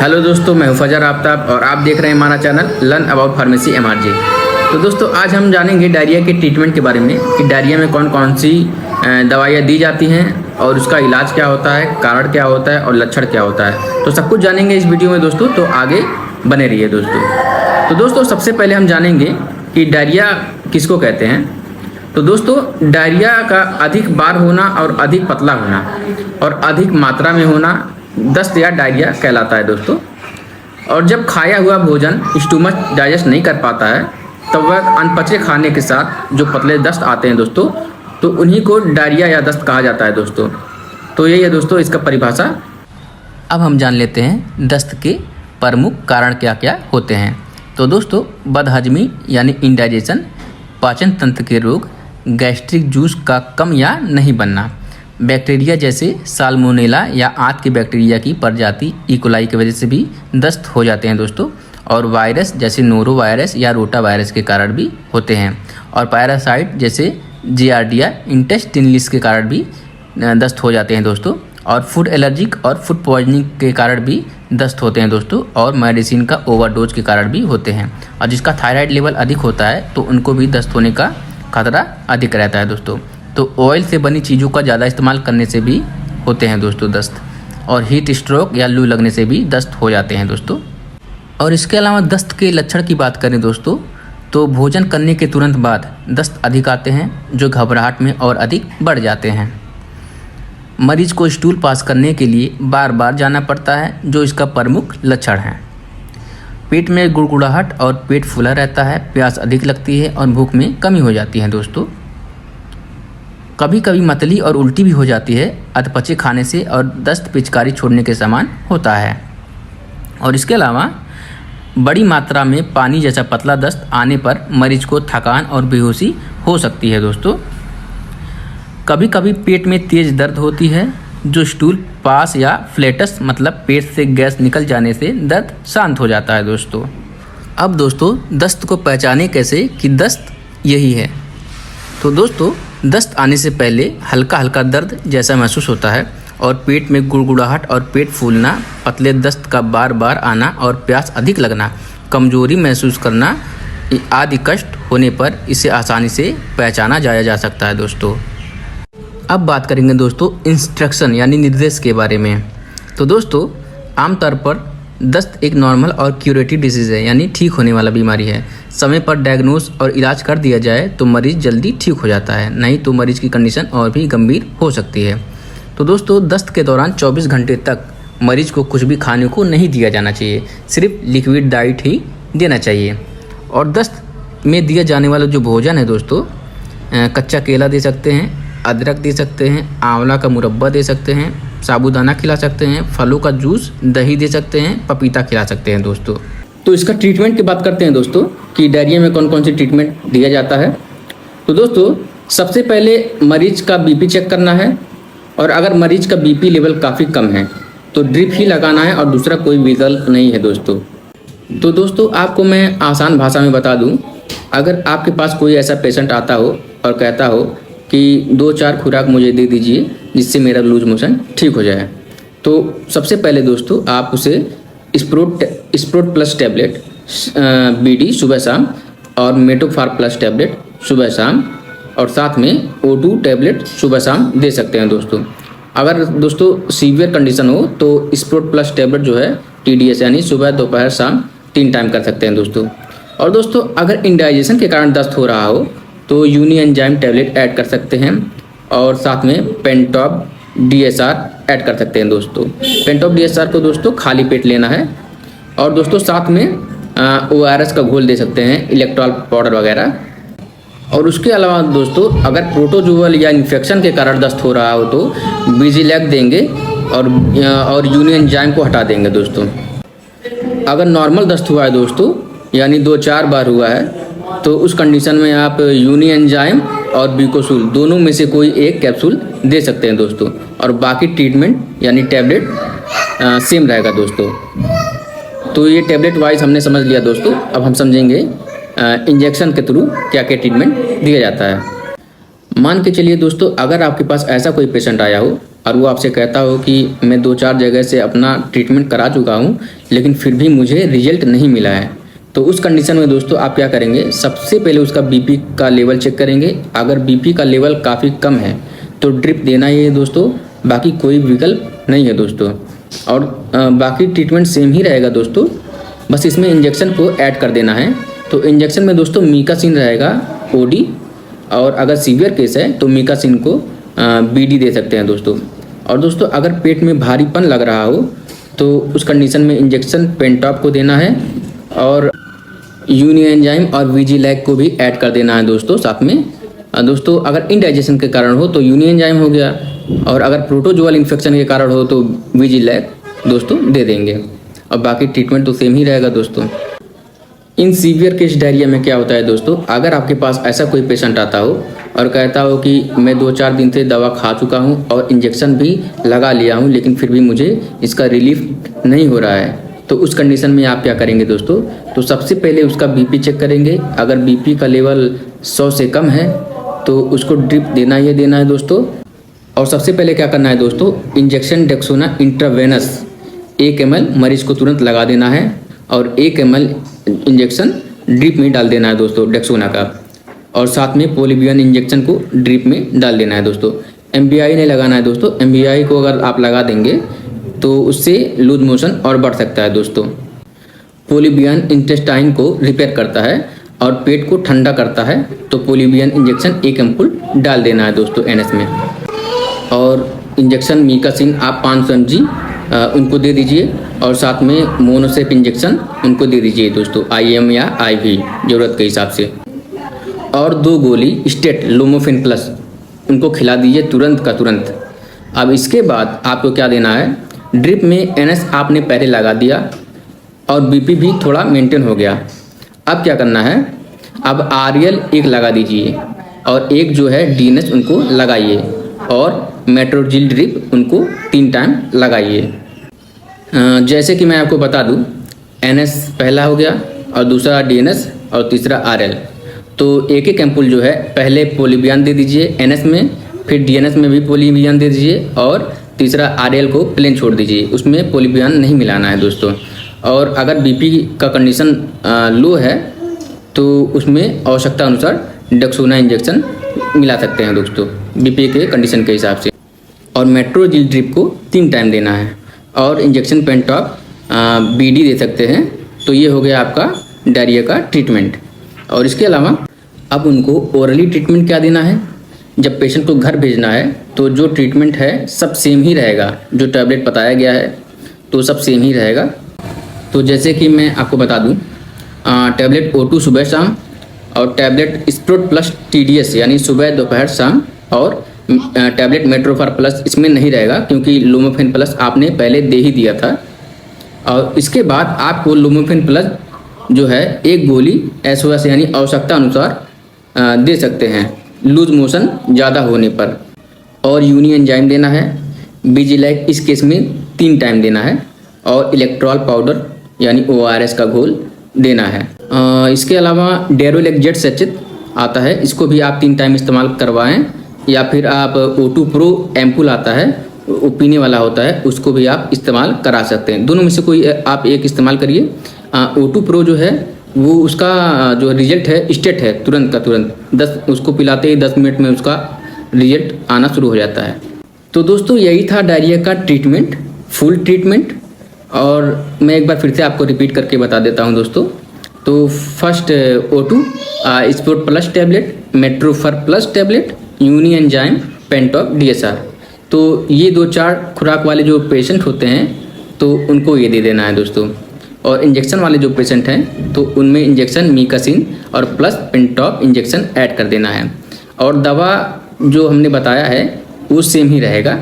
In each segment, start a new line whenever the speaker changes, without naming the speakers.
Hello दोस्तों, मैं हूं फजर आफ्ताब और आप देख रहे हैं हमारा चैनल लर्न अबाउट फार्मेसी एमआरजे। तो दोस्तों आज हम जानेंगे डायरिया के ट्रीटमेंट के बारे में कि डायरिया में कौन कौन सी दवाइयाँ दी जाती हैं और उसका इलाज क्या होता है, कारण क्या होता है और लक्षण क्या होता है। तो सब कुछ जानेंगे इस वीडियो में दोस्तों, तो आगे बने रहिए दोस्तों। तो दोस्तों सबसे पहले हम जानेंगे कि डायरिया किसको कहते हैं। तो दोस्तों डायरिया का अधिक बार होना और अधिक पतला होना और अधिक मात्रा में होना दस्त या डायरिया कहलाता है दोस्तों। और जब खाया हुआ भोजन स्टमक डाइजेस्ट नहीं कर पाता है तब वह अनपचे खाने के साथ जो पतले दस्त आते हैं दोस्तों, तो उन्हीं को डायरिया या दस्त कहा जाता है दोस्तों। तो यही है दोस्तों इसका परिभाषा।
अब हम जान लेते हैं दस्त के प्रमुख कारण क्या क्या होते हैं। तो दोस्तों बदहजमी यानी इंडाइजेशन, पाचन तंत्र के रोग, गैस्ट्रिक जूस का कम या नहीं बनना, बैक्टीरिया जैसे साल्मोनेला या आंत के बैक्टीरिया की प्रजाति इकोलाई की वजह से भी दस्त हो जाते हैं दोस्तों। और वायरस जैसे नोरो वायरस या रोटा वायरस के कारण भी होते हैं। और पैरासाइट जैसे जियार्डिया इंटेस्टिनलिस के कारण भी दस्त हो जाते हैं दोस्तों। और फूड एलर्जिक और फूड पॉइजनिंग के कारण भी दस्त होते हैं दोस्तों। और मेडिसिन का ओवरडोज के कारण भी होते हैं। और जिसका थायराइड लेवल अधिक होता है तो उनको भी दस्त होने का खतरा अधिक रहता है दोस्तों। तो ऑयल से बनी चीज़ों का ज़्यादा इस्तेमाल करने से भी होते हैं दोस्तों दस्त। और हीट स्ट्रोक या लू लगने से भी दस्त हो जाते हैं दोस्तों। और इसके अलावा दस्त के लक्षण की बात करें दोस्तों, तो भोजन करने के तुरंत बाद दस्त अधिक आते हैं जो घबराहट में और अधिक बढ़ जाते हैं। मरीज को स्टूल पास करने के लिए बार बार जाना पड़ता है जो इसका प्रमुख लक्षण है। पेट में गुड़गुड़ाहट और पेट फूला रहता है, प्यास अधिक लगती है और भूख में कमी हो जाती है दोस्तों। कभी कभी मतली और उल्टी भी हो जाती है अधपचे खाने से और दस्त पिचकारी छोड़ने के समान होता है। और इसके अलावा बड़ी मात्रा में पानी जैसा पतला दस्त आने पर मरीज को थकान और बेहोशी हो सकती है दोस्तों। कभी कभी पेट में तेज दर्द होती है जो स्टूल पास या फ्लेटस मतलब पेट से गैस निकल जाने से दर्द शांत हो जाता है दोस्तों। अब दोस्तों दस्त को पहचाने कैसे कि दस्त यही है। तो दोस्तों दस्त आने से पहले हल्का हल्का दर्द जैसा महसूस होता है और पेट में गुड़गुड़ाहट और पेट फूलना, पतले दस्त का बार बार आना और प्यास अधिक लगना, कमजोरी महसूस करना आदि कष्ट होने पर इसे आसानी से पहचाना जा सकता है दोस्तों। अब बात करेंगे दोस्तों इंस्ट्रक्शन यानी निर्देश के बारे में। तो दोस्तों आमतौर पर दस्त एक नॉर्मल और क्यूरेटिव डिजीज़ है यानी ठीक होने वाला बीमारी है। समय पर डायग्नोस और इलाज कर दिया जाए तो मरीज़ जल्दी ठीक हो जाता है, नहीं तो मरीज़ की कंडीशन और भी गंभीर हो सकती है। तो दोस्तों दस्त के दौरान 24 घंटे तक मरीज़ को कुछ भी खाने को नहीं दिया जाना चाहिए, सिर्फ लिक्विड डाइट ही देना चाहिए। और दस्त में दिया जाने वाला जो भोजन है दोस्तों, कच्चा केला दे सकते हैं, अदरक दे सकते हैं, आंवला का मुरब्बा दे सकते हैं, साबूदाना खिला सकते हैं, फलों का जूस, दही दे सकते हैं, पपीता खिला सकते हैं दोस्तों।
तो इसका ट्रीटमेंट की बात करते हैं दोस्तों कि डायरिया में कौन कौन सी ट्रीटमेंट दिया जाता है। तो दोस्तों सबसे पहले मरीज का बीपी चेक करना है और अगर मरीज का बीपी लेवल काफ़ी कम है तो ड्रिप ही लगाना है और दूसरा कोई विकल्प नहीं है दोस्तों। तो दोस्तों आपको मैं आसान भाषा में बता दूं, अगर आपके पास कोई ऐसा पेशेंट आता हो और कहता हो कि 2-4 खुराक मुझे दे दीजिए जिससे मेरा लूज मोशन ठीक हो जाए, तो सबसे पहले दोस्तों आप उसे स्प्रोट प्लस टैबलेट BD सुबह शाम और मेटोफार प्लस टैबलेट सुबह शाम और साथ में O2 टैबलेट सुबह शाम दे सकते हैं दोस्तों। अगर दोस्तों सीवियर कंडीशन हो तो स्प्रोट प्लस टैबलेट जो है TDS यानी सुबह दोपहर शाम 3 टाइम कर सकते हैं दोस्तों। और दोस्तों अगर इंडाइजेशन के कारण दस्त हो रहा हो तो यूनी एंजाइम टैबलेट ऐड कर सकते हैं और साथ में पेंटॉप DSR ऐड कर सकते हैं दोस्तों। पेंटॉप DSR को दोस्तों खाली पेट लेना है। और दोस्तों साथ में ORS का घोल दे सकते हैं, इलेक्ट्रॉल पाउडर वगैरह। और उसके अलावा दोस्तों अगर प्रोटोजोअल या इन्फेक्शन के कारण दस्त हो रहा हो तो बिजिलैक देंगे और यूनी एंजाइम को हटा देंगे दोस्तों। अगर नॉर्मल दस्त हुआ है दोस्तों यानी 2-4 बार हुआ है तो उस कंडीशन में आप यूनी एंजाइम और बिकोसूल दोनों में से कोई एक कैप्सूल दे सकते हैं दोस्तों। और बाकी ट्रीटमेंट यानी टैबलेट सेम रहेगा दोस्तों। तो ये टैबलेट वाइज हमने समझ लिया दोस्तों। अब हम समझेंगे इंजेक्शन के थ्रू क्या क्या ट्रीटमेंट दिया जाता है। मान के चलिए दोस्तों अगर आपके पास ऐसा कोई पेशेंट आया हो और वो आपसे कहता हो कि मैं 2-4 जगह से अपना ट्रीटमेंट करा चुका हूँ लेकिन फिर भी मुझे रिजल्ट नहीं मिला है, तो उस कंडीशन में दोस्तों आप क्या करेंगे, सबसे पहले उसका बीपी का लेवल चेक करेंगे। अगर बीपी का लेवल काफ़ी कम है तो ड्रिप देना ही है दोस्तों, बाकी कोई विकल्प नहीं है दोस्तों। और बाकी ट्रीटमेंट सेम ही रहेगा दोस्तों, बस इसमें इंजेक्शन को ऐड कर देना है। तो इंजेक्शन में दोस्तों मीकासिन रहेगा ओडी, और अगर सीवियर केस है तो मीकासिन को बीडी दे सकते हैं दोस्तों। और दोस्तों अगर पेट में भारीपन लग रहा हो तो उस कंडीशन में इंजेक्शन पेंटॉप को देना है, और यूनिएंजाइम और विजिलैक को भी ऐड कर देना है दोस्तों साथ में। दोस्तों अगर इंडाइजेशन के कारण हो तो यूनिएंजाइम हो गया, और अगर प्रोटोजोअल इन्फेक्शन के कारण हो तो विजिलैक दोस्तों दे देंगे। और बाकी ट्रीटमेंट तो सेम ही रहेगा दोस्तों। इन सीवियर केस डायरिया में क्या होता है दोस्तों, अगर आपके पास ऐसा कोई पेशेंट आता हो और कहता हो कि मैं 2-4 दिन से दवा खा चुका हूँ और इंजेक्शन भी लगा लिया हूँ लेकिन फिर भी मुझे इसका रिलीफ नहीं हो रहा है, तो उस कंडीशन में आप क्या करेंगे दोस्तों, तो सबसे पहले उसका बीपी चेक करेंगे। अगर बीपी का लेवल 100 से कम है तो उसको ड्रिप देना ही देना है दोस्तों। और सबसे पहले क्या करना है दोस्तों, इंजेक्शन डेक्सोना इंट्रावेनस 1 ml मरीज को तुरंत लगा देना है, और 1 ml इंजेक्शन ड्रिप में डाल देना है दोस्तों डेक्सोना का, और साथ में पोलिबियन इंजेक्शन को ड्रिप में डाल देना है दोस्तों। एमबीआई नहीं लगाना है दोस्तों, एमबीआई को अगर आप लगा देंगे तो उससे लूज मोशन और बढ़ सकता है दोस्तों। पोलिबियन इंटेस्टाइन को रिपेयर करता है और पेट को ठंडा करता है, तो पोलिबियन इंजेक्शन 1 एम्पुल डाल देना है दोस्तों एनएस में। और इंजेक्शन मीकासिन आप 500 mg उनको दे दीजिए, और साथ में मोनोसेप इंजेक्शन उनको दे दीजिए दोस्तों, IM या IV ज़रूरत के हिसाब से। और 2 गोली स्टेट लोमोफेन प्लस उनको खिला दीजिए तुरंत का तुरंत। अब इसके बाद आपको क्या देना है, ड्रिप में NS आपने पहले लगा दिया और बीपी भी थोड़ा मेंटेन हो गया। अब क्या करना है, अब RL 1 लगा दीजिए और 1 जो है DNS उनको लगाइए, और मेट्रोजिल ड्रिप उनको 3 टाइम लगाइए। जैसे कि मैं आपको बता दूं, NS पहला हो गया और दूसरा DNS और तीसरा RL, तो 1-1 एम्पुल जो है पहले पोलिबियन दे दीजिए NS में, फिर DNS में भी पोलिबियन दे दीजिए, और तीसरा RL को प्लेन छोड़ दीजिए, उसमें पोलिबियन नहीं मिलाना है दोस्तों। और अगर बीपी का कंडीशन लो है तो उसमें आवश्यकता अनुसार डेक्सोना इंजेक्शन मिला सकते हैं दोस्तों बीपी के कंडीशन के हिसाब से। और मेट्रोजिल ड्रिप को 3 टाइम देना है, और इंजेक्शन पेंटॉप BD दे सकते हैं। तो ये हो गया आपका डायरिया का ट्रीटमेंट। और इसके अलावा अब उनको ओरली ट्रीटमेंट क्या देना है, जब पेशेंट को घर भेजना है तो जो ट्रीटमेंट है सब सेम ही रहेगा, जो टैबलेट बताया गया है तो सब सेम ही रहेगा। तो जैसे कि मैं आपको बता दूं, टैबलेट O2 सुबह शाम, और टैबलेट स्प्रोट प्लस TDS यानी सुबह दोपहर शाम, और टैबलेट मेट्रोफार प्लस इसमें नहीं रहेगा क्योंकि लोमोफेन प्लस आपने पहले दे ही दिया था। और इसके बाद आपको लोमोफेन प्लस जो है 1 गोली SOS यानी आवश्यकता अनुसार दे सकते हैं लूज मोशन ज़्यादा होने पर। और यूनिएंजाइम देना है, विजिलैक इस केस में 3 टाइम देना है, और इलेक्ट्रॉल पाउडर यानी ORS का घोल देना है। इसके अलावा डेरोलेक्जेट सचेत आता है, इसको भी आप 3 टाइम इस्तेमाल करवाएं, या फिर आप O2 प्रो एम्पुल आता है, वो पीने वाला होता है, उसको भी आप इस्तेमाल करा सकते हैं। दोनों में से कोई आप एक इस्तेमाल करिए। O2 प्रो जो है वो उसका जो रिजल्ट है स्टेट है तुरंत का तुरंत, उसको पिलाते ही 10 मिनट में उसका रिजल्ट आना शुरू हो जाता है। तो दोस्तों यही था डायरिया का ट्रीटमेंट, फुल ट्रीटमेंट। और मैं एक बार फिर से आपको रिपीट करके बता देता हूं दोस्तों। तो first O2 sport plus tablet, metrofer plus tablet, unienzyme, pantop, DSR। तो ये 2-4 खुराक वाले जो पेशेंट होते हैं तो उनको ये दे देना है दोस्तों। और इंजेक्शन वाले जो पेशेंट हैं तो उनमें इंजेक्शन मीकासिन और प्लस पेंटॉप इंजेक्शन ऐड कर देना है। और दवा जो हमने बताया है वो सेम ही रहेगा।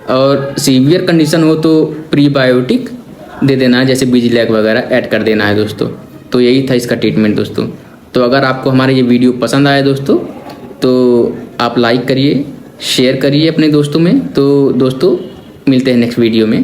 और सीवियर कंडीशन हो तो प्रीबायोटिक दे देना है, जैसे विजिलैक वगैरह ऐड कर देना है दोस्तों। तो यही था इसका ट्रीटमेंट दोस्तों। तो अगर आपको हमारे ये वीडियो पसंद आया दोस्तों तो आप लाइक करिए, शेयर करिए अपने दोस्तों में। तो दोस्तों मिलते हैं नेक्स्ट वीडियो में।